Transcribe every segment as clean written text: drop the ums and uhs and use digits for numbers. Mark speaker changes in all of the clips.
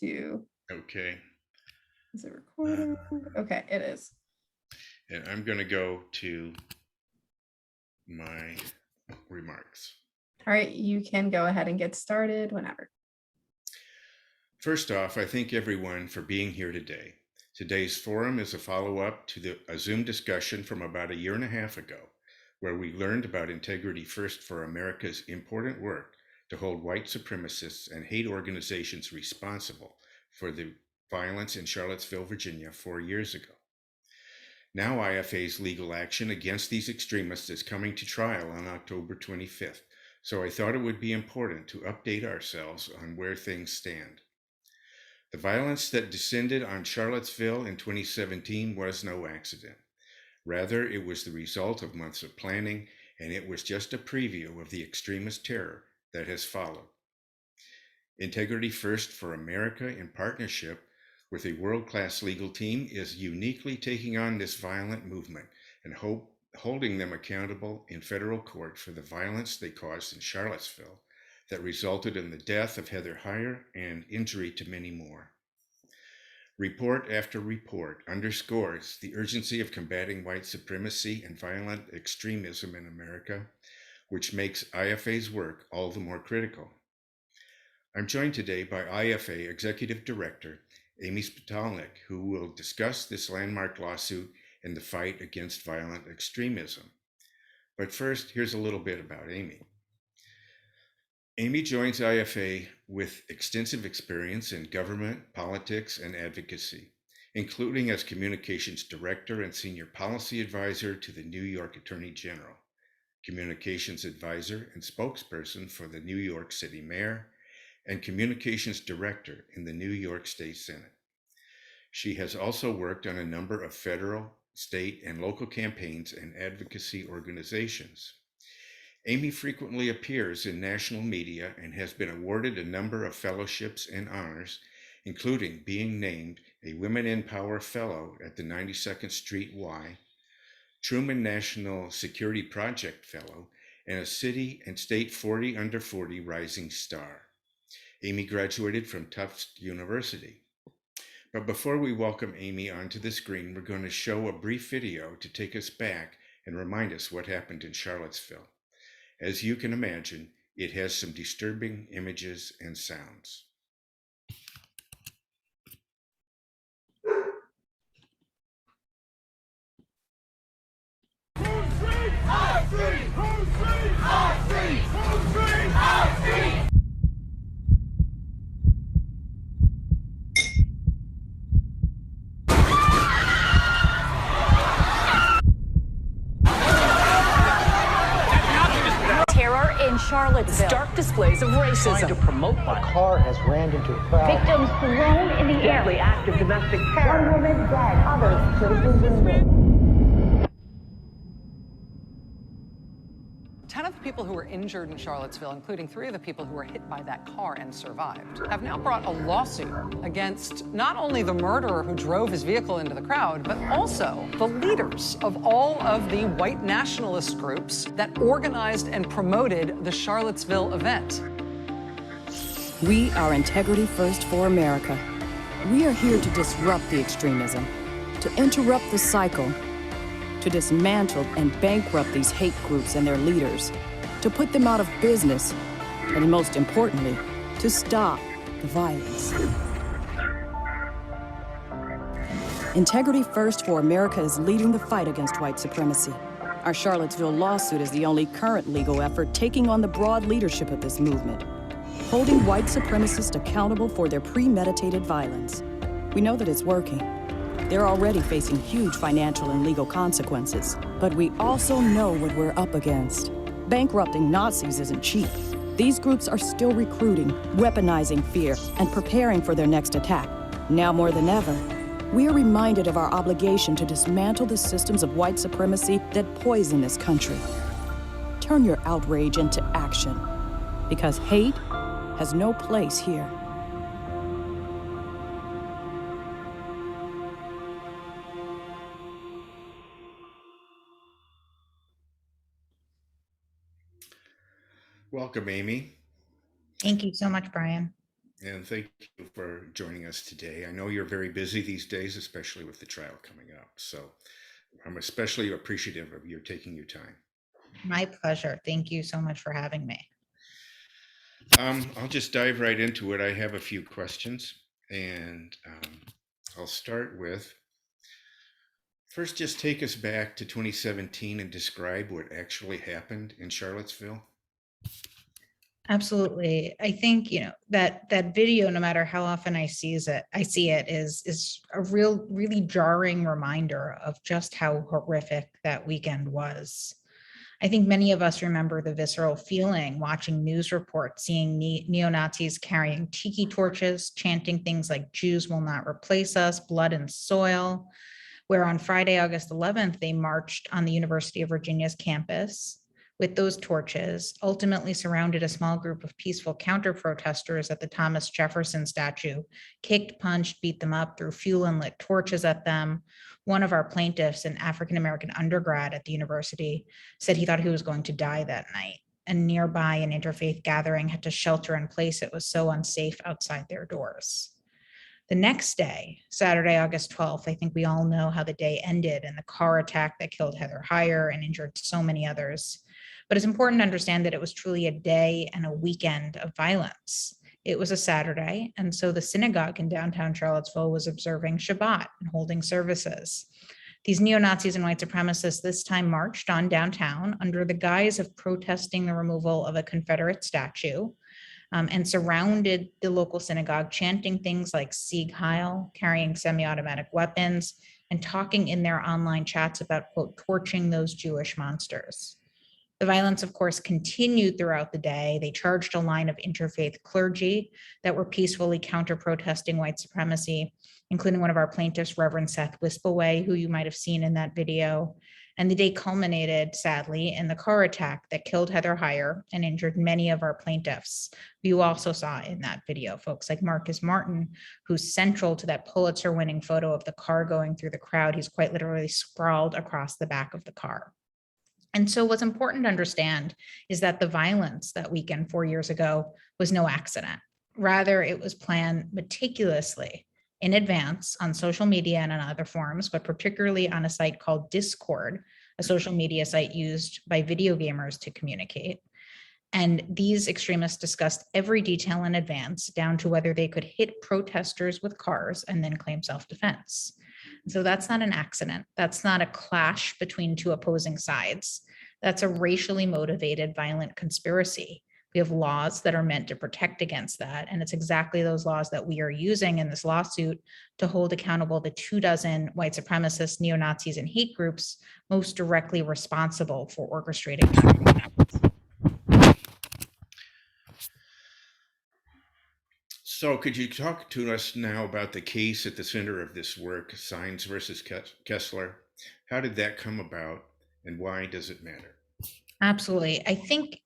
Speaker 1: to...
Speaker 2: Okay.
Speaker 1: Is it recording? Okay, it is.
Speaker 2: And I'm going to go to my remarks.
Speaker 1: All right, you can go ahead and get started whenever.
Speaker 2: First off, I thank everyone for being here today. Today's forum is a follow-up to a Zoom discussion from about a year and a half ago, where we learned about Integrity First for America's important work to hold white supremacists and hate organizations responsible for the violence in Charlottesville, Virginia 4 years ago. Now IFA's legal action against these extremists is coming to trial on October 25th, so I thought it would be important to update ourselves on where things stand. The violence that descended on Charlottesville in 2017 was no accident. Rather, it was the result of months of planning, and it was just a preview of the extremist terror that has followed. Integrity First for America, in partnership with a world-class legal team, is uniquely taking on this violent movement and holding them accountable in federal court for the violence they caused in Charlottesville that resulted in the death of Heather Heyer and injury to many more. Report after report underscores the urgency of combating white supremacy and violent extremism in America, which makes IFA's work all the more critical. I'm joined today by IFA Executive Director Amy Spitalnick, who will discuss this landmark lawsuit and the fight against violent extremism. But first, here's a little bit about Amy. Amy joins IFA with extensive experience in government, politics, and advocacy, including as Communications Director and Senior Policy Advisor to the New York Attorney General, Communications Advisor and Spokesperson for the New York City Mayor, and Communications Director in the New York State Senate. She has also worked on a number of federal, state, and local campaigns and advocacy organizations. Amy frequently appears in national media and has been awarded a number of fellowships and honors, including being named a Women in Power Fellow at the 92nd Street Y, Truman National Security Project Fellow, and a City and State 40 Under 40 Rising Star. Amy graduated from Tufts University. But before we welcome Amy onto the screen, we're going to show a brief video to take us back and remind us what happened in Charlottesville. As you can imagine, it has some disturbing images and sounds.
Speaker 3: In Charlottesville, stark displays of racism.
Speaker 4: Trying to promote a car has rammed into a crowd.
Speaker 3: Victims thrown in the air.
Speaker 4: Deadly act of domestic terror.
Speaker 3: One woman dead, others critically wounded.
Speaker 5: 10 of the people who were injured in Charlottesville, including 3 of the people who were hit by that car and survived, have now brought a lawsuit against not only the murderer who drove his vehicle into the crowd, but also the leaders of all of the white nationalist groups that organized and promoted the Charlottesville event.
Speaker 6: We are Integrity First for America. We are here to disrupt the extremism, to interrupt the cycle, to dismantle and bankrupt these hate groups and their leaders, to put them out of business, and most importantly, to stop the violence. Integrity First for America is leading the fight against white supremacy. Our Charlottesville lawsuit is the only current legal effort taking on the broad leadership of this movement, holding white supremacists accountable for their premeditated violence. We know that it's working. They're already facing huge financial and legal consequences. But we also know what we're up against. Bankrupting Nazis isn't cheap. These groups are still recruiting, weaponizing fear, and preparing for their next attack. Now more than ever, we are reminded of our obligation to dismantle the systems of white supremacy that poison this country. Turn your outrage into action, because hate has no place here.
Speaker 2: Welcome, Amy.
Speaker 7: Thank you so much, Bryan.
Speaker 2: and thank you for joining us today. I know you're very busy these days, especially with the trial coming up. So I'm especially appreciative of your taking your time.
Speaker 7: My pleasure. Thank you so much for having me.
Speaker 2: I'll just dive right into it. I have a few questions, and I'll start with, first, just take us back to 2017 and describe what actually happened in Charlottesville.
Speaker 7: Absolutely. I think, that video, no matter how often I see it is a really jarring reminder of just how horrific that weekend was. I think many of us remember the visceral feeling watching news reports, seeing neo-Nazis carrying tiki torches, chanting things like "Jews will not replace us," "blood and soil," where on Friday, August 11th, they marched on the University of Virginia's campus with those torches, ultimately surrounded a small group of peaceful counter-protesters at the Thomas Jefferson statue, kicked, punched, beat them up, threw fuel and lit torches at them. One of our plaintiffs, an African-American undergrad at the university, said he thought he was going to die that night. And nearby, an interfaith gathering had to shelter in place. It was so unsafe outside their doors. The next day, Saturday, August 12th, I think we all know how the day ended and the car attack that killed Heather Heyer and injured so many others. But it's important to understand that it was truly a day and a weekend of violence. It was a Saturday, and so the synagogue in downtown Charlottesville was observing Shabbat and holding services. These neo-Nazis and white supremacists this time marched on downtown under the guise of protesting the removal of a Confederate statue, and surrounded the local synagogue, chanting things like Sieg Heil, carrying semi-automatic weapons, and talking in their online chats about, quote, torching those Jewish monsters. The violence, of course, continued throughout the day. They charged a line of interfaith clergy that were peacefully counter-protesting white supremacy, including one of our plaintiffs, Reverend Seth Wispelway, who you might have seen in that video. And the day culminated, sadly, in the car attack that killed Heather Heyer and injured many of our plaintiffs. You also saw in that video folks like Marcus Martin, who's central to that Pulitzer-winning photo of the car going through the crowd. He's quite literally sprawled across the back of the car. And so what's important to understand is that the violence that weekend 4 years ago was no accident. Rather, it was planned meticulously in advance on social media and on other forums, but particularly on a site called Discord, a social media site used by video gamers to communicate. And these extremists discussed every detail in advance, down to whether they could hit protesters with cars and then claim self-defense. So that's not an accident. That's not a clash between two opposing sides. That's a racially motivated violent conspiracy. We have laws that are meant to protect against that. And it's exactly those laws that we are using in this lawsuit to hold accountable the 24 white supremacists, neo-Nazis, and hate groups most directly responsible for orchestrating that.
Speaker 2: So could you talk to us now about the case at the center of this work, Signs versus Kessler? How did that come about and why does it matter?
Speaker 7: Absolutely. I think,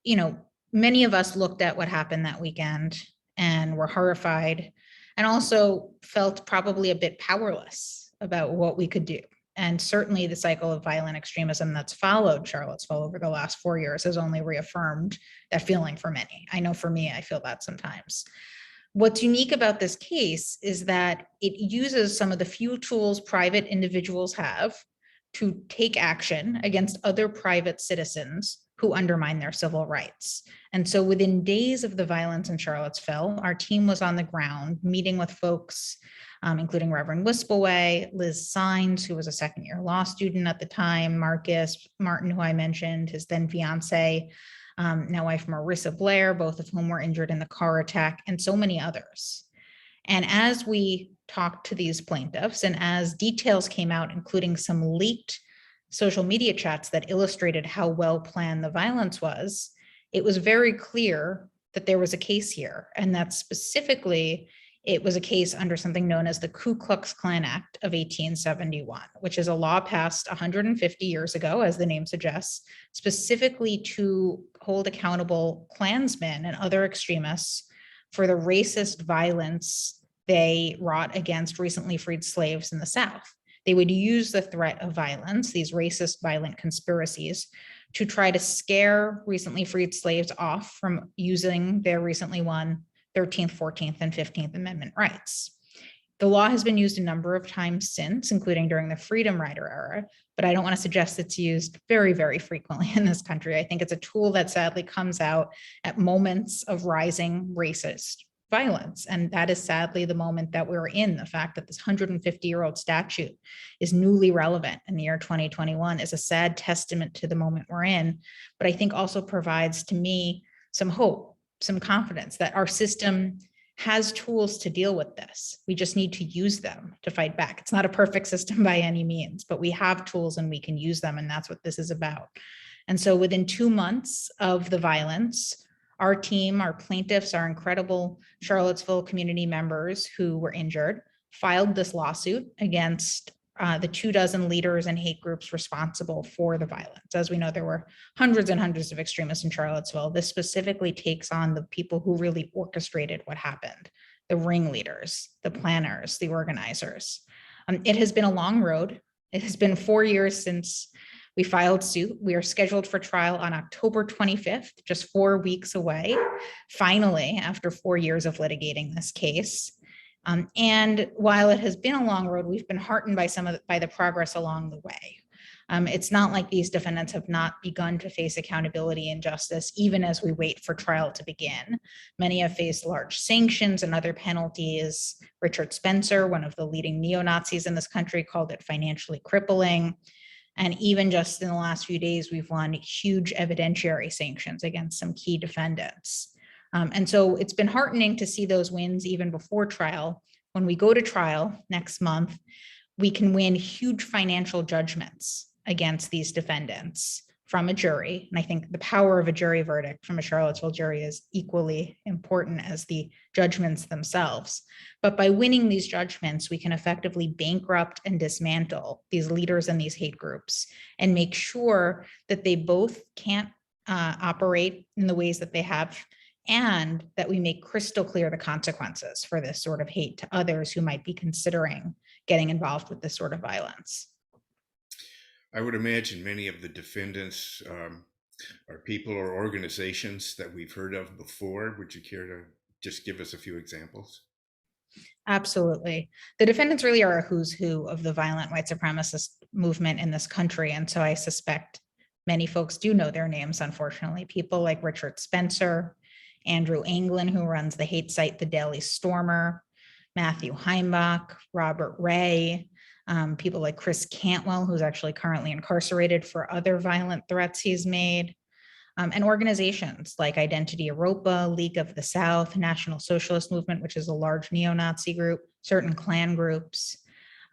Speaker 7: many of us looked at what happened that weekend and were horrified and also felt probably a bit powerless about what we could do. And certainly the cycle of violent extremism that's followed Charlottesville over the last 4 years has only reaffirmed that feeling for many. I know for me, I feel that sometimes. What's unique about this case is that it uses some of the few tools private individuals have to take action against other private citizens who undermine their civil rights. And so within days of the violence in Charlottesville, our team was on the ground meeting with folks, including Reverend Wispelway, Liz Signs, who was a second-year law student at the time, Marcus Martin, who I mentioned, his then fiance, now wife Marissa Blair, both of whom were injured in the car attack, and so many others. And as we talked to these plaintiffs and as details came out, including some leaked social media chats that illustrated how well planned the violence was, it was very clear that there was a case here, and that specifically it was a case under something known as the Ku Klux Klan Act of 1871, which is a law passed 150 years ago, as the name suggests, specifically to hold accountable Klansmen and other extremists for the racist violence they wrought against recently freed slaves in the South. They would use the threat of violence, these racist violent conspiracies, to try to scare recently freed slaves off from using their recently won 13th, 14th, and 15th Amendment rights. The law has been used a number of times since, including during the Freedom Rider era, but I don't want to suggest it's used very, very frequently in this country. I think it's a tool that sadly comes out at moments of rising racist violence. And that is sadly the moment that we're in. The fact that this 150-year-old statute is newly relevant in the year 2021 is a sad testament to the moment we're in, but I think also provides to me some hope, some confidence that our system has tools to deal with this. We just need to use them to fight back. It's not a perfect system by any means, but we have tools and we can use them, and that's what this is about. And so within 2 months of the violence, our team, our plaintiffs, our incredible Charlottesville community members who were injured, filed this lawsuit against the 24 leaders and hate groups responsible for the violence. As we know, there were hundreds and hundreds of extremists in Charlottesville. This specifically takes on the people who really orchestrated what happened, the ringleaders, the planners, the organizers. It has been a long road. It has been 4 years since we filed suit. We are scheduled for trial on October 25th, just 4 weeks away, finally, after 4 years of litigating this case. And while it has been a long road, we've been heartened by by the progress along the way. It's not like these defendants have not begun to face accountability and justice, even as we wait for trial to begin. Many have faced large sanctions and other penalties. Richard Spencer, one of the leading neo-Nazis in this country, called it financially crippling. And even just in the last few days, we've won huge evidentiary sanctions against some key defendants. And so it's been heartening to see those wins even before trial. When we go to trial next month, we can win huge financial judgments against these defendants from a jury. And I think the power of a jury verdict from a Charlottesville jury is equally important as the judgments themselves. But by winning these judgments, we can effectively bankrupt and dismantle these leaders and these hate groups and make sure that they both can't operate in the ways that they have, and that we make crystal clear the consequences for this sort of hate to others who might be considering getting involved with this sort of violence.
Speaker 2: I would imagine many of the defendants are people or organizations that we've heard of before. Would you care to just give us a few examples?
Speaker 7: Absolutely. The defendants really are a who's who of the violent white supremacist movement in this country. And so I suspect many folks do know their names, unfortunately. People like Richard Spencer, Andrew Anglin, who runs the hate site The Daily Stormer, Matthew Heimbach, Robert Ray, people like Chris Cantwell, who's actually currently incarcerated for other violent threats he's made, and organizations like Identity Europa, League of the South, National Socialist Movement, which is a large neo-Nazi group, certain Klan groups.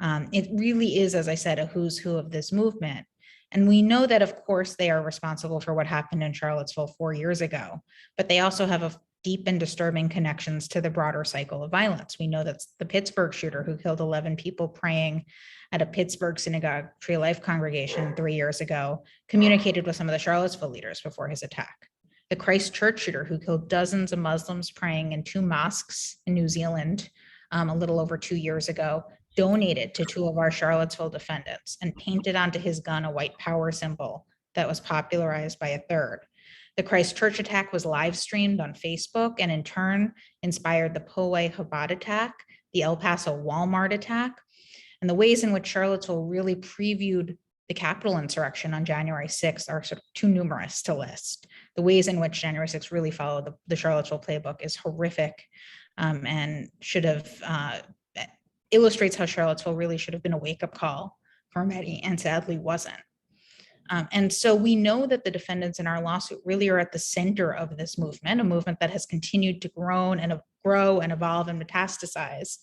Speaker 7: It really is, as I said, a who's who of this movement. And we know that, of course, they are responsible for what happened in Charlottesville 4 years ago, but they also have a deep and disturbing connections to the broader cycle of violence. We know that's the Pittsburgh shooter who killed 11 people praying at a Pittsburgh synagogue Tree of Life congregation 3 years ago, communicated with some of the Charlottesville leaders before his attack. The Christchurch shooter who killed dozens of Muslims praying in 2 mosques in New Zealand a little over 2 years ago, donated to 2 of our Charlottesville defendants and painted onto his gun a white power symbol that was popularized by a third. The Christchurch attack was live streamed on Facebook and in turn inspired the Poway Chabad attack, the El Paso Walmart attack, and the ways in which Charlottesville really previewed the Capitol insurrection on January 6th are sort of too numerous to list. The ways in which January 6th really followed the Charlottesville playbook is horrific, and should have illustrates how Charlottesville really should have been a wake-up call for many, and sadly wasn't. And so we know that the defendants in our lawsuit really are at the center of this movement, a movement that has continued to grow and evolve and metastasize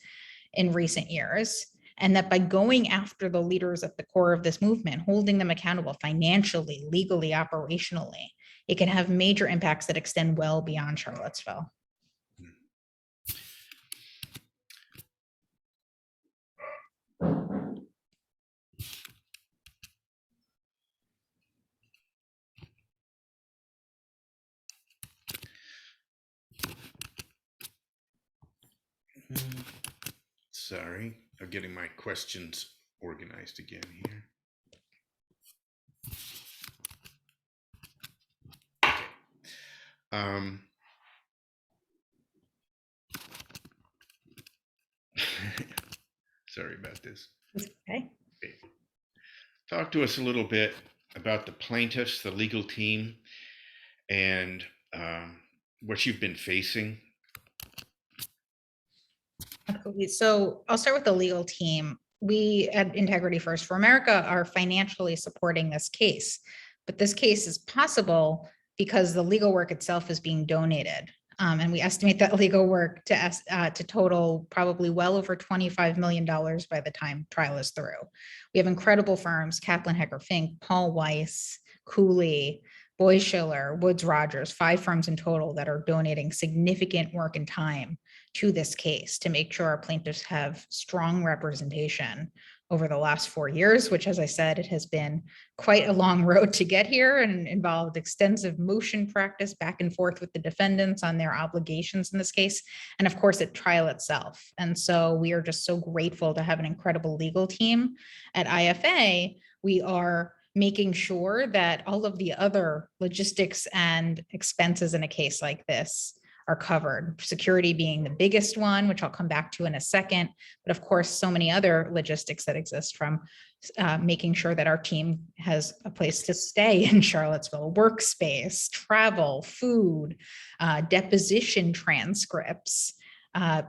Speaker 7: in recent years. And that by going after the leaders at the core of this movement, holding them accountable financially, legally, operationally, it can have major impacts that extend well beyond Charlottesville.
Speaker 2: Sorry, I'm getting my questions organized again here. Okay. Sorry about this.
Speaker 7: Okay.
Speaker 2: Talk to us a little bit about the plaintiffs, the legal team, and what you've been facing.
Speaker 7: Absolutely. So I'll start with the legal team. We at Integrity First for America are financially supporting this case, but this case is possible because the legal work itself is being donated. And we estimate that legal work to total probably well over $25 million by the time trial is through. We have incredible firms, Kaplan, Hecker, Fink, Paul Weiss, Cooley, Boies Schiller, Woods Rogers, 5 firms in total that are donating significant work and time to this case to make sure our plaintiffs have strong representation over the last 4 years, which, as I said, it has been quite a long road to get here and involved extensive motion practice back and forth with the defendants on their obligations in this case, and of course at trial itself. And so we are just so grateful to have an incredible legal team at IFA. We are making sure that all of the other logistics and expenses in a case like this are covered, security being the biggest one, which I'll come back to in a second, but of course, so many other logistics that exist, from making sure that our team has a place to stay in Charlottesville, workspace, travel, food, deposition transcripts,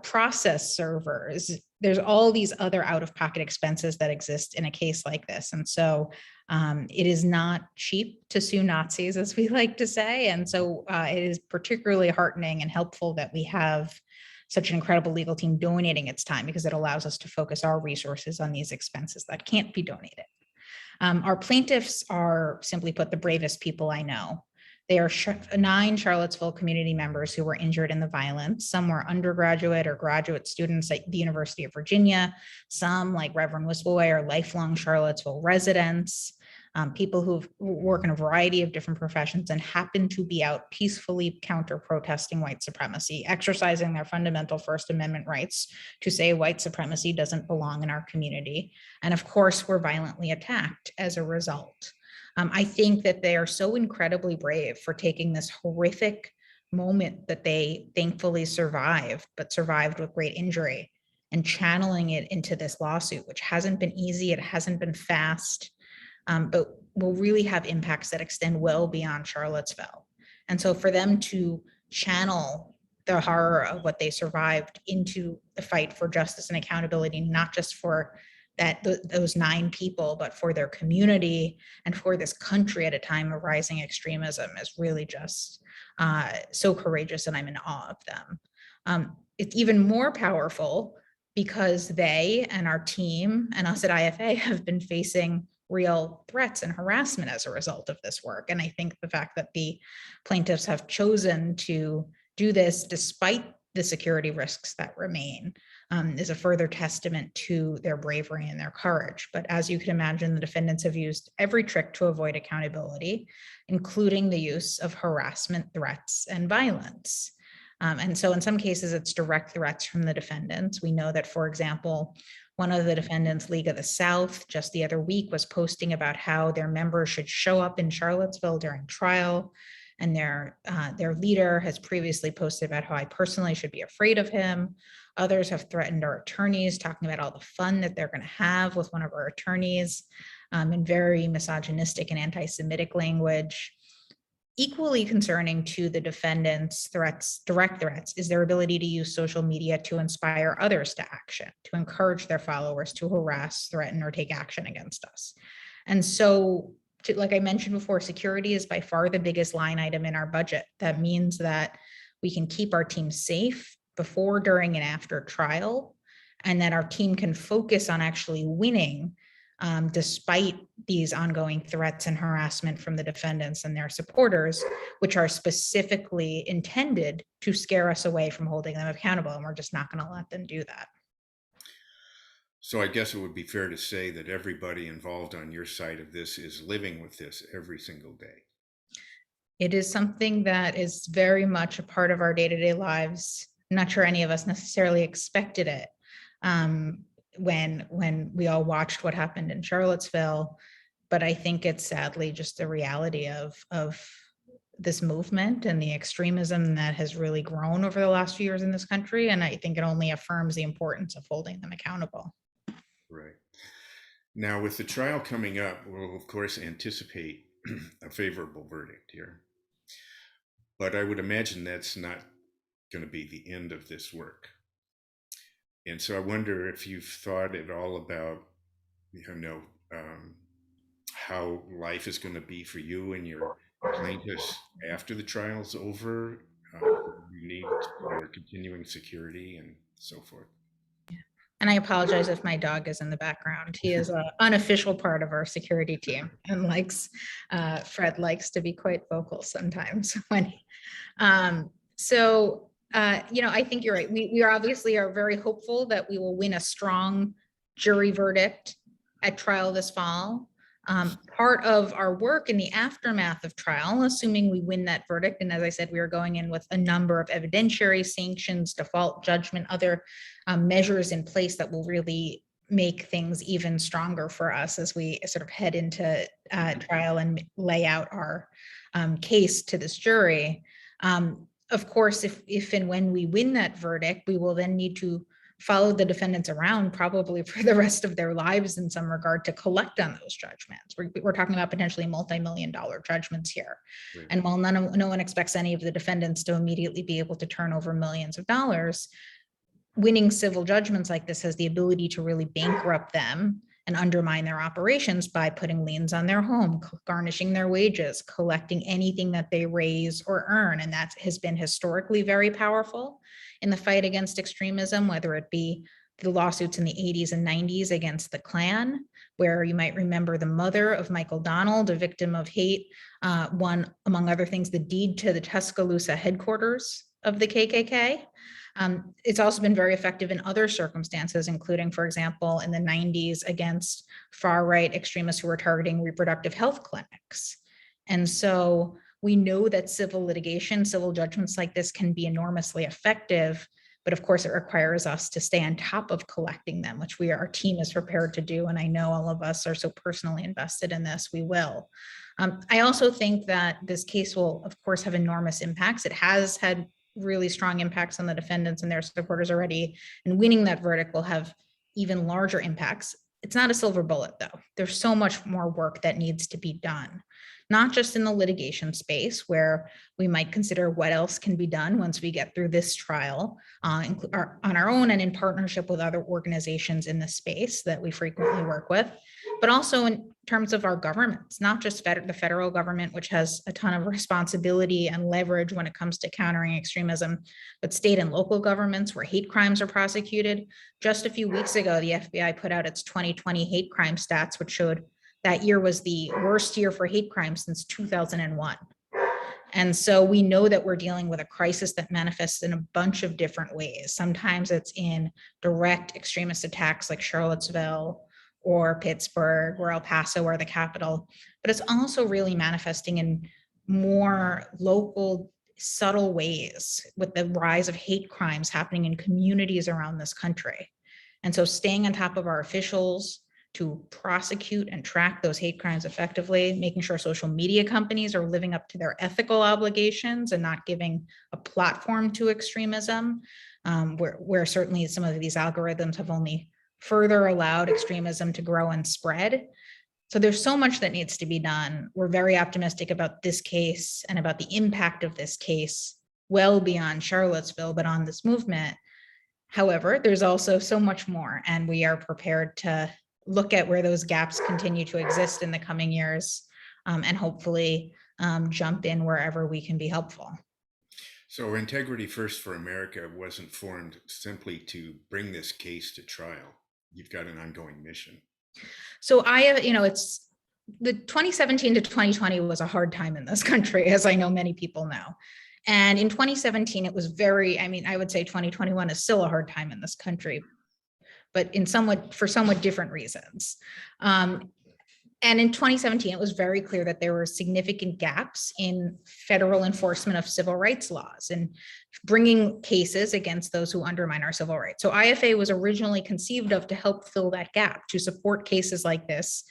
Speaker 7: process servers. There's all these other out-of-pocket expenses that exist in a case like this. And so it is not cheap to sue Nazis, as we like to say. And so it is particularly heartening and helpful that we have such an incredible legal team donating its time, because it allows us to focus our resources on these expenses that can't be donated. Our plaintiffs are, simply put, the bravest people I know. They are 9 Charlottesville community members who were injured in the violence. Some were undergraduate or graduate students at the University of Virginia. Some, like Reverend Wisselway, are lifelong Charlottesville residents, people who work in a variety of different professions and happen to be out peacefully counter-protesting white supremacy, exercising their fundamental First Amendment rights to say white supremacy doesn't belong in our community. And of course, were violently attacked as a result. I think that they are so incredibly brave for taking this horrific moment that they thankfully survived, but survived with great injury, and channeling it into this lawsuit, which hasn't been easy, it hasn't been fast, but will really have impacts that extend well beyond Charlottesville. And so for them to channel the horror of what they survived into the fight for justice and accountability, not just for those 9 people, but for their community and for this country at a time of rising extremism, is really just so courageous, and I'm in awe of them. It's even more powerful because they and our team and us at IFA have been facing real threats and harassment as a result of this work. And I think the fact that the plaintiffs have chosen to do this despite the security risks that remain is a further testament to their bravery and their courage. But as you can imagine, the defendants have used every trick to avoid accountability, including the use of harassment, threats, and violence. And so in some cases, it's direct threats from the defendants. We know that, for example, one of the defendants, League of the South, just the other week was posting about how their members should show up in Charlottesville during trial. And their leader has previously posted about how I personally should be afraid of him. Others have threatened our attorneys, talking about all the fun that they're going to have with one of our attorneys, in very misogynistic and anti-Semitic language. Equally concerning to the defendants' direct threats, is their ability to use social media to inspire others to action, to encourage their followers to harass, threaten, or take action against us. And so, like I mentioned before, security is by far the biggest line item in our budget. That means that we can keep our team safe before, during, and after trial, and that our team can focus on actually winning despite these ongoing threats and harassment from the defendants and their supporters, which are specifically intended to scare us away from holding them accountable. And we're just not going to let them do that.
Speaker 2: So I guess it would be fair to say that everybody involved on your side of this is living with this every single day.
Speaker 7: It is something that is very much a part of our day-to-day lives. I'm not sure any of us necessarily expected it when we all watched what happened in Charlottesville, but I think it's sadly just the reality of this movement and the extremism that has really grown over the last few years in this country. And I think it only affirms the importance of holding them accountable.
Speaker 2: Right. Now, with the trial coming up, we'll of course anticipate a favorable verdict here. But I would imagine that's not going to be the end of this work. And so I wonder if you've thought at all about, how life is going to be for you and your plaintiffs after the trial's over. You need for continuing security and so forth.
Speaker 7: And I apologize if my dog is in the background. He is an unofficial part of our security team and Fred likes to be quite vocal sometimes. I think you're right. We obviously are very hopeful that we will win a strong jury verdict at trial this fall. Part of our work in the aftermath of trial, assuming we win that verdict, and as I said, we are going in with a number of evidentiary sanctions, default judgment, other measures in place that will really make things even stronger for us as we sort of head into trial and lay out our case to this jury. Of course, if and when we win that verdict, we will then need to follow the defendants around probably for the rest of their lives in some regard to collect on those judgments. We're talking about potentially multi-million-dollar judgments here. Right. And while no one expects any of the defendants to immediately be able to turn over millions of dollars, winning civil judgments like this has the ability to really bankrupt them and undermine their operations by putting liens on their home, garnishing their wages, collecting anything that they raise or earn. And that has been historically very powerful in the fight against extremism, whether it be the lawsuits in the 80s and 90s against the Klan, where you might remember the mother of Michael Donald, a victim of hate, won, among other things, the deed to the Tuscaloosa headquarters of the KKK. It's also been very effective in other circumstances, including, for example, in the 90s against far-right extremists who were targeting reproductive health clinics. And so we know that civil litigation, civil judgments like this can be enormously effective, but of course it requires us to stay on top of collecting them, which our team is prepared to do. And I know all of us are so personally invested in this, we will. I also think that this case will, of course, have enormous impacts. It has had really strong impacts on the defendants and their supporters already, and winning that verdict will have even larger impacts. It's not a silver bullet, though. There's so much more work that needs to be done, not just in the litigation space, where we might consider what else can be done once we get through this trial on our own and in partnership with other organizations in the space that we frequently work with, but also in terms of our governments, not just the federal government, which has a ton of responsibility and leverage when it comes to countering extremism, but state and local governments where hate crimes are prosecuted. Just a few weeks ago, the FBI put out its 2020 hate crime stats, which showed that year was the worst year for hate crimes since 2001. And so we know that we're dealing with a crisis that manifests in a bunch of different ways. Sometimes it's in direct extremist attacks like Charlottesville or Pittsburgh or El Paso or the capital, but it's also really manifesting in more local, subtle ways with the rise of hate crimes happening in communities around this country. And so staying on top of our officials to prosecute and track those hate crimes effectively, making sure social media companies are living up to their ethical obligations and not giving a platform to extremism, where certainly some of these algorithms have only further allowed extremism to grow and spread. So there's so much that needs to be done. We're very optimistic about this case and about the impact of this case well beyond Charlottesville, but on this movement. However, there's also so much more, and we are prepared to look at where those gaps continue to exist in the coming years, and hopefully jump in wherever we can be helpful.
Speaker 2: So Integrity First for America wasn't formed simply to bring this case to trial. You've got an ongoing mission.
Speaker 7: So it's the 2017 to 2020 was a hard time in this country, as I know many people know. And in 2017, it was I would say 2021 is still a hard time in this country, but for somewhat different reasons. And in 2017, it was very clear that there were significant gaps in federal enforcement of civil rights laws and bringing cases against those who undermine our civil rights. So IFA was originally conceived of to help fill that gap, to support cases like this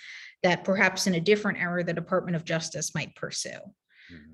Speaker 7: that perhaps in a different era, the Department of Justice might pursue. Mm-hmm.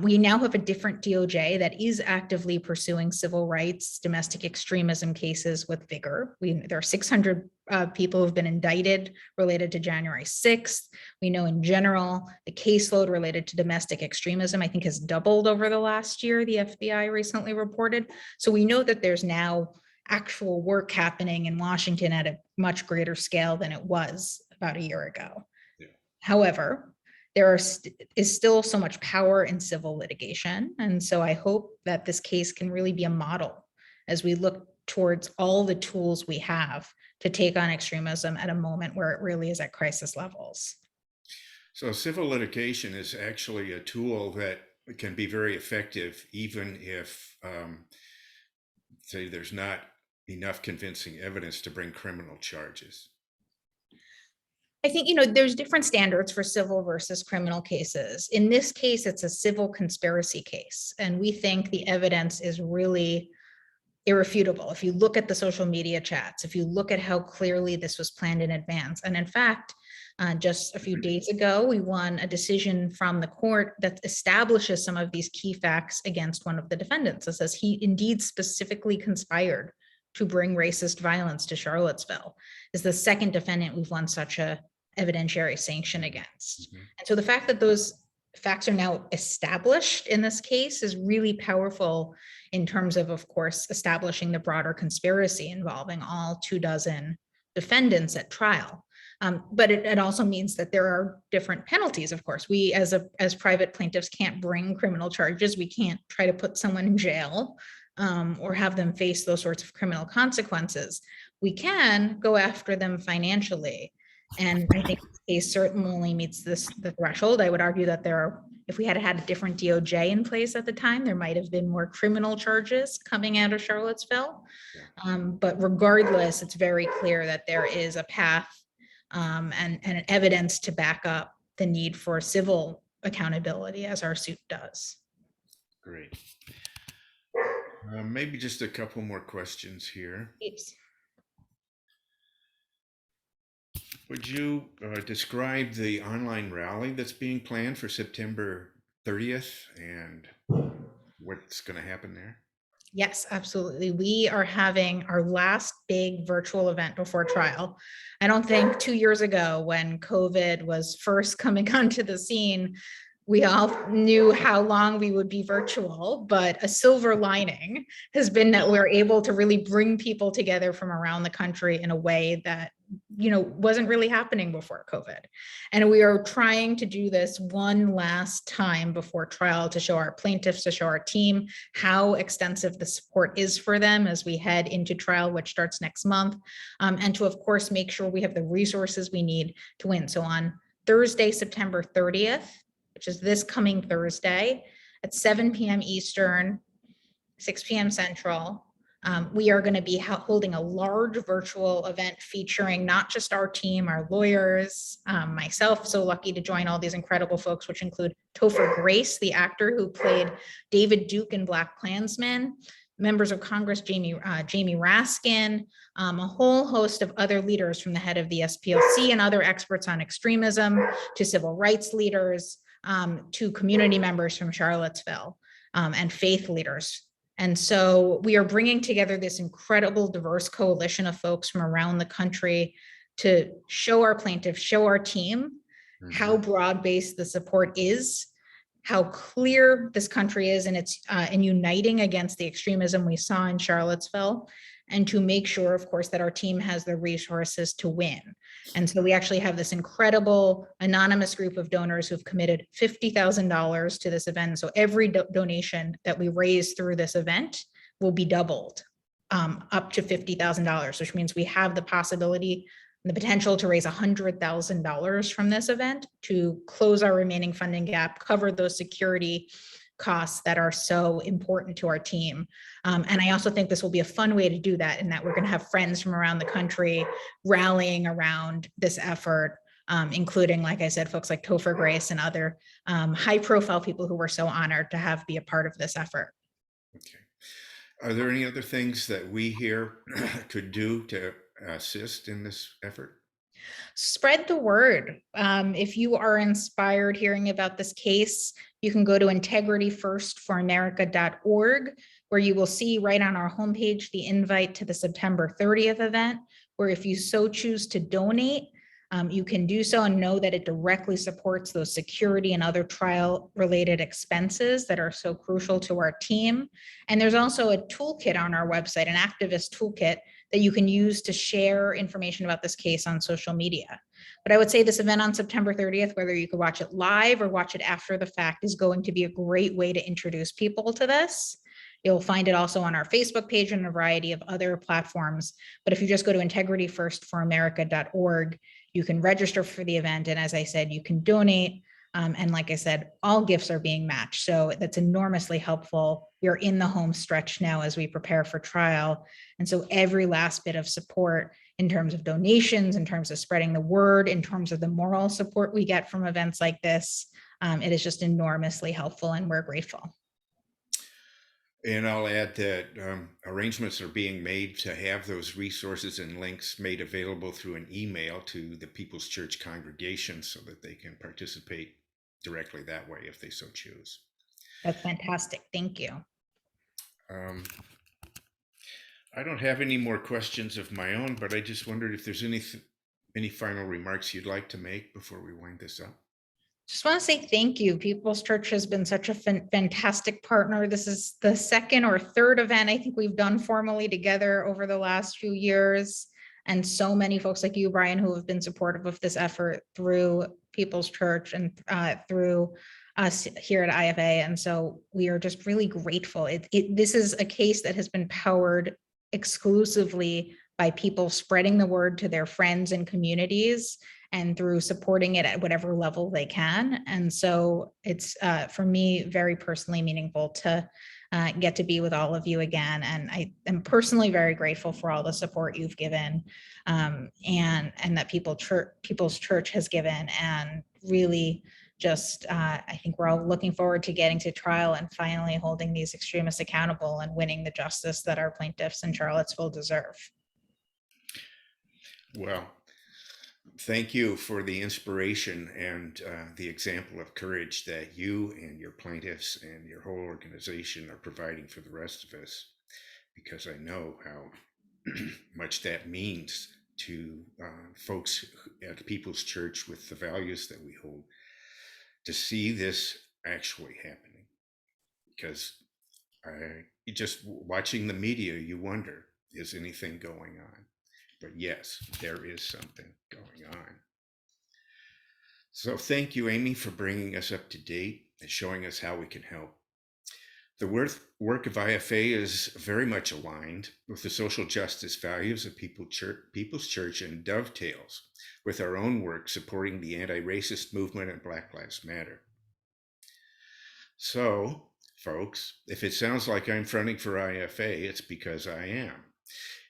Speaker 7: We now have a different DOJ that is actively pursuing civil rights, domestic extremism cases with vigor. There are 600 people who have been indicted related to January 6th. We know in general, the caseload related to domestic extremism, I think, has doubled over the last year, the FBI recently reported. So we know that there's now actual work happening in Washington at a much greater scale than it was about a year ago.
Speaker 2: Yeah.
Speaker 7: However, there is still so much power in civil litigation. And so I hope that this case can really be a model as we look towards all the tools we have to take on extremism at a moment where it really is at crisis levels.
Speaker 2: So civil litigation is actually a tool that can be very effective, even if, say, there's not enough convincing evidence to bring criminal charges.
Speaker 7: I think, there's different standards for civil versus criminal cases. In this case, it's a civil conspiracy case. And we think the evidence is really irrefutable. If you look at the social media chats, if you look at how clearly this was planned in advance. And in fact, just a few days ago, we won a decision from the court that establishes some of these key facts against one of the defendants. It says he indeed specifically conspired to bring racist violence to Charlottesville. Is the second defendant we've won such a evidentiary sanction against.
Speaker 2: Mm-hmm.
Speaker 7: And so the fact that those facts are now established in this case is really powerful in terms of course, establishing the broader conspiracy involving all 24 defendants at trial. But it also means that there are different penalties, of course. We as private plaintiffs can't bring criminal charges. We can't try to put someone in jail or have them face those sorts of criminal consequences. We can go after them financially. And I think this case certainly meets the threshold. I would argue that if we had had a different DOJ in place at the time, there might have been more criminal charges coming out of Charlottesville. But regardless, it's very clear that there is a path and evidence to back up the need for civil accountability as our suit does.
Speaker 2: Great. Maybe just a couple more questions here.
Speaker 7: Yes.
Speaker 2: Would you describe the online rally that's being planned for September 30th and what's going to happen there?
Speaker 7: Yes, absolutely. We are having our last big virtual event before trial. I don't think 2 years ago when COVID was first coming onto the scene, we all knew how long we would be virtual, but a silver lining has been that we're able to really bring people together from around the country in a way that, wasn't really happening before COVID. And we are trying to do this one last time before trial to show our plaintiffs, to show our team how extensive the support is for them as we head into trial, which starts next month, and to, of course, make sure we have the resources we need to win. So on Thursday, September 30th, which is this coming Thursday at 7 p.m. Eastern, 6 p.m. Central. We are going to be holding a large virtual event featuring not just our team, our lawyers, myself, so lucky to join all these incredible folks, which include Topher Grace, the actor who played David Duke in BlacKkKlansman, members of Congress, Jamie Raskin, a whole host of other leaders from the head of the SPLC and other experts on extremism to civil rights leaders, to community members from Charlottesville and faith leaders. And so we are bringing together this incredible diverse coalition of folks from around the country to show our plaintiffs, show our team how broad-based the support is, how clear this country is in uniting against the extremism we saw in Charlottesville, and to make sure, of course, that our team has the resources to win. And so we actually have this incredible anonymous group of donors who've committed $50,000 to this event. So every donation that we raise through this event will be doubled up to $50,000, which means we have the possibility and the potential to raise $100,000 from this event to close our remaining funding gap, cover those security costs that are so important to our team. And I also think this will be a fun way to do that, in that we're going to have friends from around the country rallying around this effort, including, like I said, folks like Topher Grace and other high profile people who we're so honored to have be a part of this effort.
Speaker 2: Okay. Are there any other things that we here could do to assist in this effort?
Speaker 7: Spread the word. If you are inspired hearing about this case, you can go to integrityfirstforamerica.org, where you will see right on our homepage the invite to the September 30th event, where if you so choose to donate, you can do so and know that it directly supports those security and other trial related expenses that are so crucial to our team. And there's also a toolkit on our website, an activist toolkit that you can use to share information about this case on social media. But I would say this event on September 30th, whether you could watch it live or watch it after the fact, is going to be a great way to introduce people to this. You'll find it also on our Facebook page and a variety of other platforms. But if you just go to integrityfirstforamerica.org, you can register for the event. And as I said, you can donate. And like I said, all gifts are being matched. So that's enormously helpful. We're in the home stretch now as we prepare for trial. And so every last bit of support in terms of donations, in terms of spreading the word, in terms of the moral support we get from events like this, it is just enormously helpful, and we're grateful.
Speaker 2: And I'll add that arrangements are being made to have those resources and links made available through an email to the People's Church congregation so that they can participate directly that way if they so choose.
Speaker 7: That's fantastic. Thank you.
Speaker 2: I don't have any more questions of my own, but I just wondered if there's any final remarks you'd like to make before we wind this up.
Speaker 7: Just want to say thank you. People's Church has been such a fantastic partner. This is the second or third event I think we've done formally together over the last few years. And so many folks like you, Bryan, who have been supportive of this effort through People's Church and through us here at IFA. And so we are just really grateful. This is a case that has been powered exclusively by people spreading the word to their friends and communities, and through supporting it at whatever level they can. And so it's, for me, very personally meaningful to get to be with all of you again. And I am personally very grateful for all the support you've given, and that People's Church has given. And really just, I think we're all looking forward to getting to trial and finally holding these extremists accountable and winning the justice that our plaintiffs in Charlottesville deserve.
Speaker 2: Well, thank you for the inspiration and the example of courage that you and your plaintiffs and your whole organization are providing for the rest of us, because I know how much that means to folks at People's Church with the values that we hold, to see this actually happening. Because just watching the media, you wonder, is anything going on? But yes, there is something going on. So thank you, Amy, for bringing us up to date and showing us how we can help. The work of IFA is very much aligned with the social justice values of People's Church and dovetails with our own work supporting the anti-racist movement and Black Lives Matter. So, folks, if it sounds like I'm fronting for IFA, it's because I am.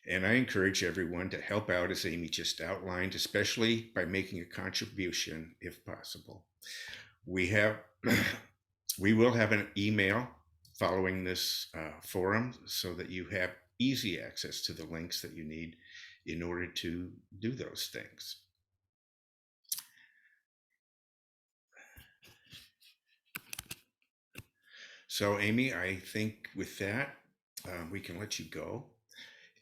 Speaker 2: And I encourage everyone to help out, as Amy just outlined, especially by making a contribution if possible. We will have an email following this forum so that you have easy access to the links that you need in order to do those things. So, Amy, I think with that, we can let you go.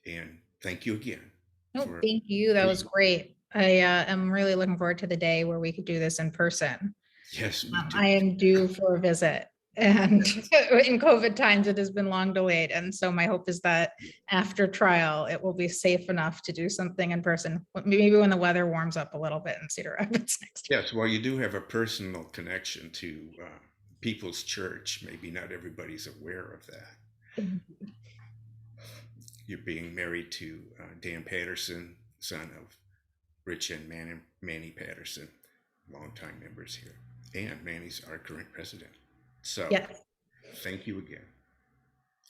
Speaker 2: And thank you again.
Speaker 7: No, thank you. That was great. I am really looking forward to the day where we could do this in person.
Speaker 2: Yes,
Speaker 7: I am due for a visit, and in COVID times, it has been long delayed. And so my hope is that after trial, it will be safe enough to do something in person, maybe when the weather warms up a little bit in Cedar Rapids next year.
Speaker 2: Yes, well, you do have a personal connection to People's Church. Maybe not everybody's aware of that. You're being married to Dan Patterson, son of Rich and Manny Patterson, longtime members here. And Manny's our current president. So yes. Thank you again.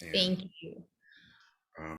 Speaker 7: And thank you.